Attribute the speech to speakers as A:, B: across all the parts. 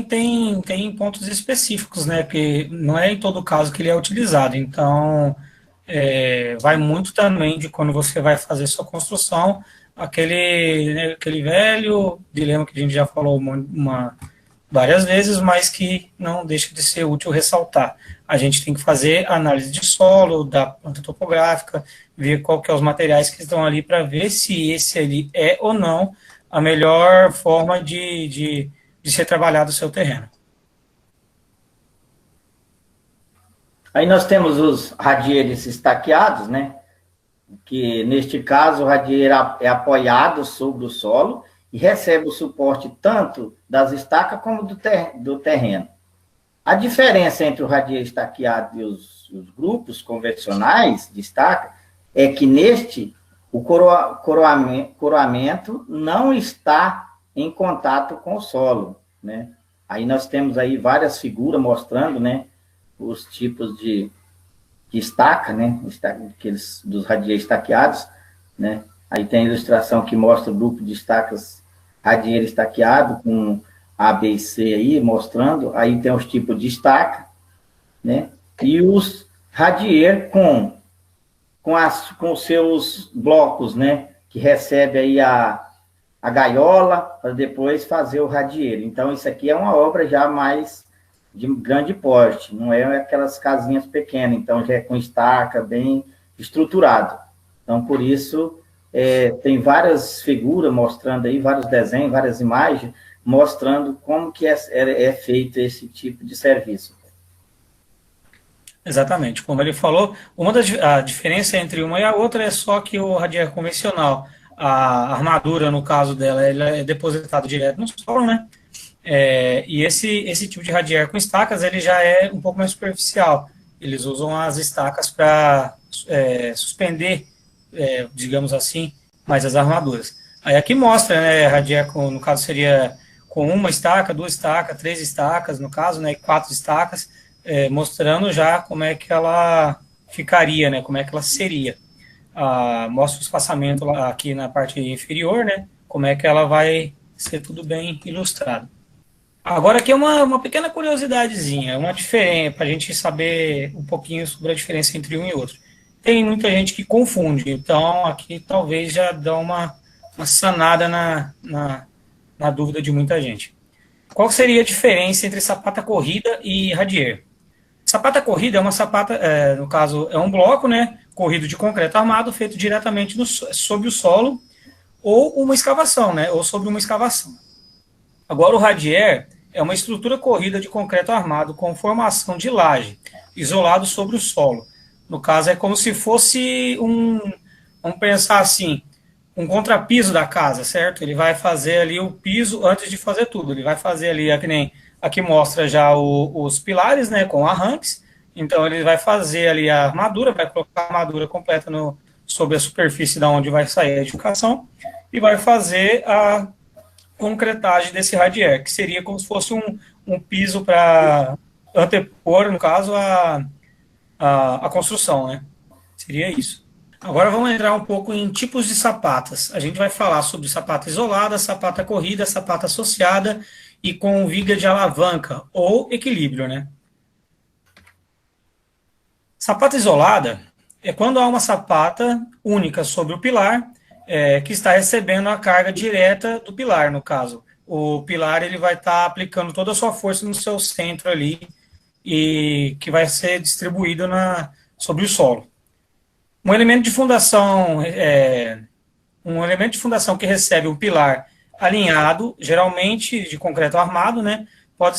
A: tem pontos específicos, né? Porque não é em todo caso que ele é utilizado. Então, vai muito também de quando você vai fazer sua construção, aquele velho dilema que a gente já falou várias vezes, mas que não deixa de ser útil ressaltar. A gente tem que fazer análise de solo, da planta topográfica, ver qual que é os materiais que estão ali para ver se esse ali é ou não a melhor forma de ser trabalhado o seu terreno.
B: Aí nós temos os radieres estaqueados, né? Que neste caso o radieiro é apoiado sobre o solo e recebe o suporte tanto das estacas como do terreno. A diferença entre o radieiro estaqueado e os grupos convencionais de estaca é que neste o coroamento não está em contato com o solo, né? Aí nós temos aí várias figuras mostrando, né, os tipos de estaca, né, aqueles dos radieiros estaqueados, né? Aí tem a ilustração que mostra o grupo de estacas radieiro estaqueado com A, B e C aí, mostrando. Aí tem os tipos de estaca, né? E os radier com os seus blocos, né? Que recebe aí a gaiola para depois fazer o radieiro. Então, isso aqui é uma obra já mais de grande porte, não é aquelas casinhas pequenas, então já é com estaca, bem estruturado. Então, por isso, tem várias figuras mostrando aí, vários desenhos, várias imagens, mostrando como que é feito esse tipo de serviço.
A: Exatamente, como ele falou, a diferença entre uma e a outra é só que o radier convencional, a armadura, no caso dela, ela é depositada direto no solo, né? E esse tipo de radier com estacas, ele já é um pouco mais superficial. Eles usam as estacas para suspender, digamos assim, mais as armaduras. Aí aqui mostra, né, radier, no caso seria com uma estaca, duas estacas, três estacas, no caso, né, quatro estacas, mostrando já como é que ela ficaria, né, como é que ela seria. Mostra o espaçamento lá, aqui na parte inferior, né, como é que ela vai ser tudo bem ilustrado. Agora aqui é uma pequena curiosidadezinha, uma diferença, para a gente saber um pouquinho sobre a diferença entre um e outro. Tem muita gente que confunde, então aqui talvez já dá uma sanada na dúvida de muita gente. Qual seria a diferença entre sapata corrida e radier? Sapata corrida é uma sapata, no caso, é um bloco, né, corrido de concreto armado, feito diretamente sobre o solo, ou uma escavação, né, ou sobre uma escavação. Agora, o radier é uma estrutura corrida de concreto armado com formação de laje, isolado sobre o solo. No caso, é como se fosse vamos pensar assim, um contrapiso da casa, certo? Ele vai fazer ali o piso antes de fazer tudo. Ele vai fazer ali, que nem aqui mostra já os pilares, né, com arranques. Então, ele vai fazer ali a armadura, vai colocar a armadura completa sobre a superfície da onde vai sair a edificação e vai fazer a concretagem desse radier, que seria como se fosse um piso para antepor, no caso, a construção, né? Seria isso. Agora vamos entrar um pouco em tipos de sapatas. A gente vai falar sobre sapata isolada, sapata corrida, sapata associada e com viga de alavanca ou equilíbrio, né? Sapata isolada é quando há uma sapata única sobre o pilar, que está recebendo a carga direta do pilar, no caso. O pilar ele vai estar aplicando toda a sua força no seu centro ali e que vai ser distribuído sobre o solo. Um elemento de fundação que recebe um pilar alinhado, geralmente de concreto armado, né, pode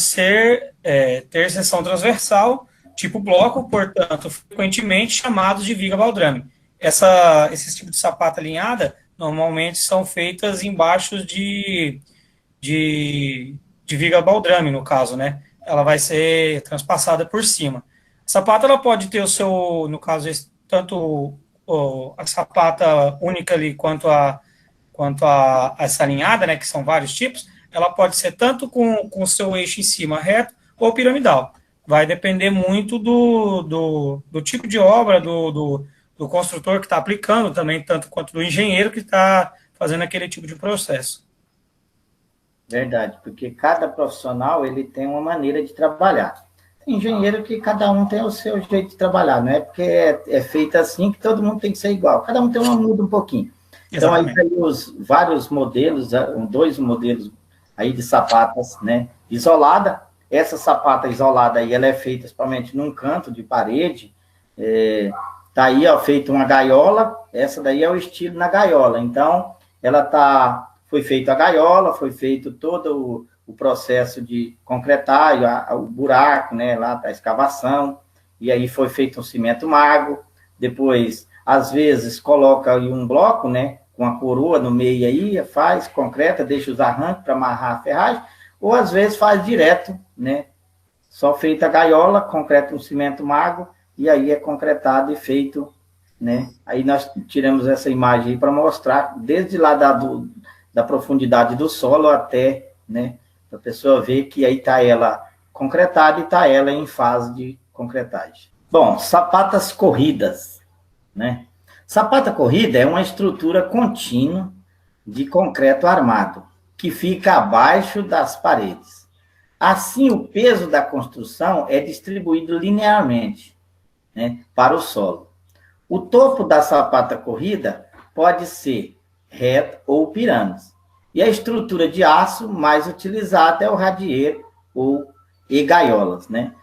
A: ter seção transversal, tipo bloco, portanto, frequentemente chamados de viga baldrame. Esses tipos de sapata alinhada normalmente são feitas embaixo de viga baldrame, no caso, né? Ela vai ser transpassada por cima. A sapata ela pode ter no caso, tanto a sapata única ali quanto a essa alinhada, né, que são vários tipos, ela pode ser tanto com o seu eixo em cima reto ou piramidal. Vai depender muito do tipo de obra, do construtor que está aplicando também, tanto quanto do engenheiro que está fazendo aquele tipo de processo.
B: Verdade, porque cada profissional ele tem uma maneira de trabalhar. Tem engenheiro que cada um tem o seu jeito de trabalhar, não é porque é feito assim que todo mundo tem que ser igual. Cada um tem uma muda um pouquinho. Então, aí
A: Exatamente.
B: tem os vários modelos, 2 modelos aí de sapatas, né? Isolada. Essa sapata isolada aí, ela é feita principalmente num canto de parede. Tá aí, ó, feito uma gaiola. Essa daí é o estilo na gaiola. Então, foi feita a gaiola, foi feito todo o processo de concretar, o buraco, né? Lá a escavação. E aí foi feito um cimento magro. Depois, às vezes, coloca aí um bloco, né? Com a coroa no meio aí, faz, concreta, deixa os arranques para amarrar a ferragem, ou às vezes faz direto, né? Só feita a gaiola, concreta um cimento magro, e aí é concretado e feito, né? Aí nós tiramos essa imagem aí para mostrar, desde lá da profundidade do solo até, né? Para a pessoa ver que aí está ela concretada e está ela em fase de concretagem. Bom, sapatas corridas, né? Sapata corrida é uma estrutura contínua de concreto armado, que fica abaixo das paredes. Assim, o peso da construção é distribuído linearmente, né, para o solo. O topo da sapata corrida pode ser reto ou pirâmide. E a estrutura de aço mais utilizada é o radier e gaiolas, né?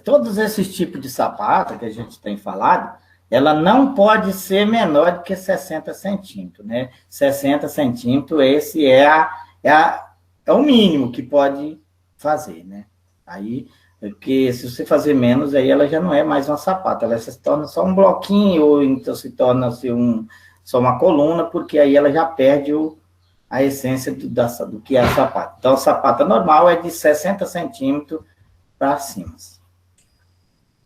B: Todos esses tipos de sapato que a gente tem falado, ela não pode ser menor do que 60 centímetros, né? 60 centímetros, esse é o mínimo que pode fazer, né? Aí, porque se você fazer menos, aí ela já não é mais uma sapata, ela se torna só um bloquinho, ou então se torna só uma coluna, porque aí ela já perde a essência do que é a sapata. Então, a sapata normal é de 60 centímetros para cima.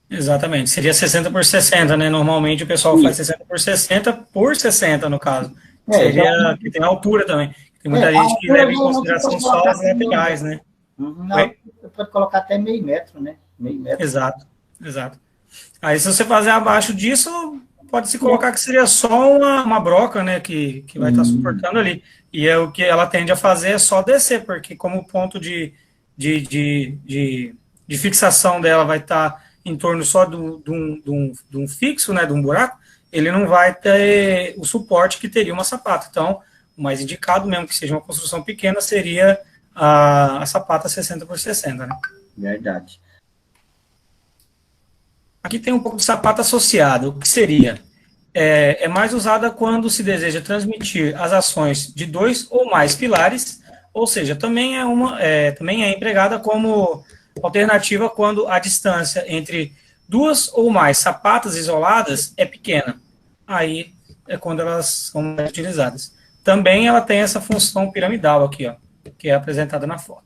A: Exatamente. Seria 60 por 60, né? Normalmente o pessoal faz 60 por 60, no caso.
B: Já,
A: Seria que tem a altura também. Tem muita
B: a
A: gente que
B: altura
A: leva em
B: geralmente
A: consideração
B: pode
A: só
B: colocar
A: as
B: até meio
A: laterais,
B: metro.
A: né?
B: Não,
A: Oi?
B: pode colocar até meio metro, né? Meio metro.
A: Exato, exato. Aí se você fazer abaixo disso, pode-se colocar que seria só uma broca, né? Que vai estar suportando ali. E é o que ela tende a fazer é só descer, porque como o ponto de, de, de, de fixação dela vai estar em torno só de um fixo, né? De um buraco, ele não vai ter o suporte que teria uma sapata. Então, o mais indicado, mesmo que seja uma construção pequena, seria a sapata 60 por 60, né?
B: Verdade.
A: Aqui tem um pouco de sapato associado. O que seria? É mais usada quando se deseja transmitir as ações de 2 ou mais pilares, ou seja, também é empregada como alternativa quando a distância entre 2 ou mais sapatas isoladas é pequena. Aí é quando elas são mais utilizadas. Também ela tem essa função piramidal aqui, ó, que é apresentada na foto.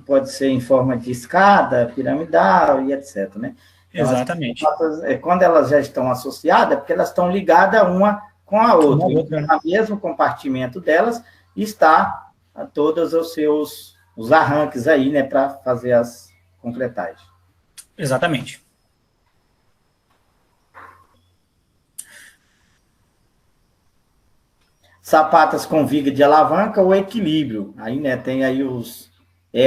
B: Pode ser em forma de escada, piramidal e etc, né? Então,
A: Exatamente.
B: quando elas já estão associadas, é porque elas estão ligadas uma com a outra.
A: Uma outra, né?
B: No mesmo compartimento delas está todos os arranques aí, né, para fazer as concretagens.
A: Exatamente.
B: Sapatas com viga de alavanca ou equilíbrio. Aí, né, tem aí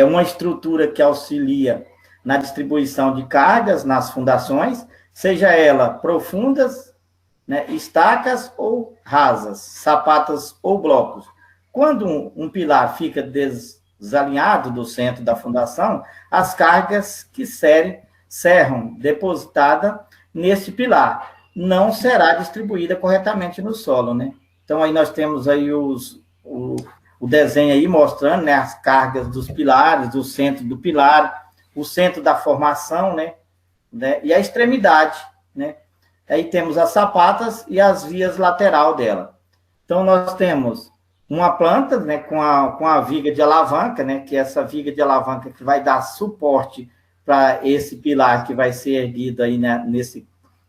B: uma estrutura que auxilia na distribuição de cargas nas fundações, seja ela profundas, né, estacas ou rasas, sapatas ou blocos. Quando um pilar fica desalinhado do centro da fundação, as cargas que serram depositada nesse pilar não será distribuída corretamente no solo, né? Então, aí nós temos aí o desenho aí mostrando, né, as cargas dos pilares, do centro do pilar, o centro da formação, né, e a extremidade, né? Aí temos as sapatas e as vias lateral dela. Então, nós temos uma planta, né, com a viga de alavanca, né, que é essa viga de alavanca que vai dar suporte para esse pilar que vai ser erguido aí, né,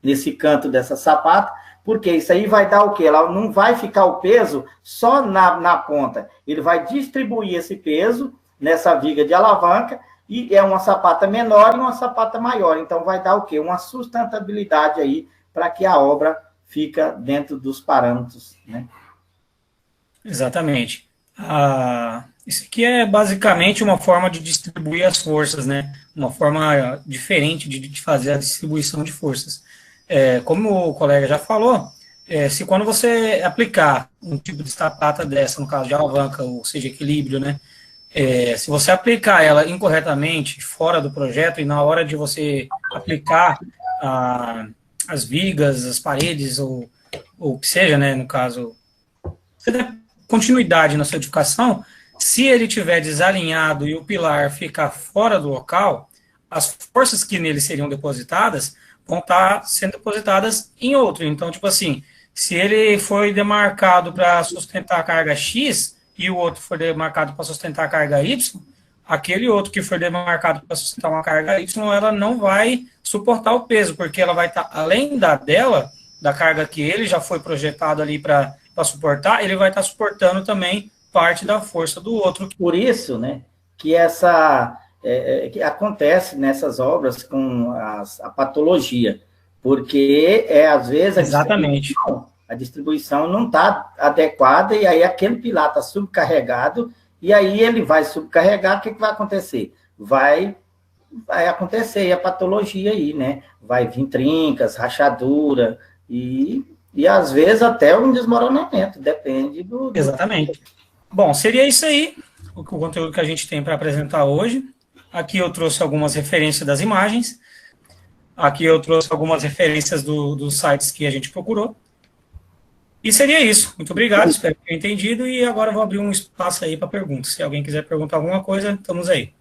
B: nesse canto dessa sapata, porque isso aí vai dar o quê? Ela não vai ficar o peso só na ponta, ele vai distribuir esse peso nessa viga de alavanca, e é uma sapata menor e uma sapata maior, então vai dar o quê? Uma sustentabilidade aí para que a obra fica dentro dos parâmetros, né?
A: Exatamente. Isso aqui é basicamente uma forma de distribuir as forças, né? Uma forma diferente de fazer a distribuição de forças. Como o colega já falou, se quando você aplicar um tipo de sapata dessa, no caso de alavanca, ou seja, equilíbrio, né? Se você aplicar ela incorretamente, fora do projeto, e na hora de você aplicar as vigas, as paredes, ou o que seja, né? No caso, você dá continuidade na sua edificação, se ele tiver desalinhado e o pilar ficar fora do local, as forças que nele seriam depositadas vão estar sendo depositadas em outro. Então, tipo assim, se ele foi demarcado para sustentar a carga X e o outro foi demarcado para sustentar a carga Y, aquele outro que foi demarcado para sustentar uma carga Y, ela não vai suportar o peso, porque ela vai estar, além da carga que ele já foi projetado ali para suportar, ele vai estar suportando também parte da força do outro.
B: Por isso, né, que que acontece nessas obras com a patologia, porque às vezes
A: Exatamente.
B: a distribuição não está adequada e aí aquele pilar está subcarregado e aí ele vai subcarregar, o que vai acontecer? Vai acontecer a patologia aí, né? Vai vir trincas, rachadura e às vezes até um desmoronamento, depende
A: Exatamente. Bom, seria isso aí, o conteúdo que a gente tem para apresentar hoje. Aqui eu trouxe algumas referências das imagens. Aqui eu trouxe algumas referências dos sites que a gente procurou. E seria isso. Muito obrigado, espero que tenham entendido. E agora eu vou abrir um espaço aí para perguntas. Se alguém quiser perguntar alguma coisa, estamos aí.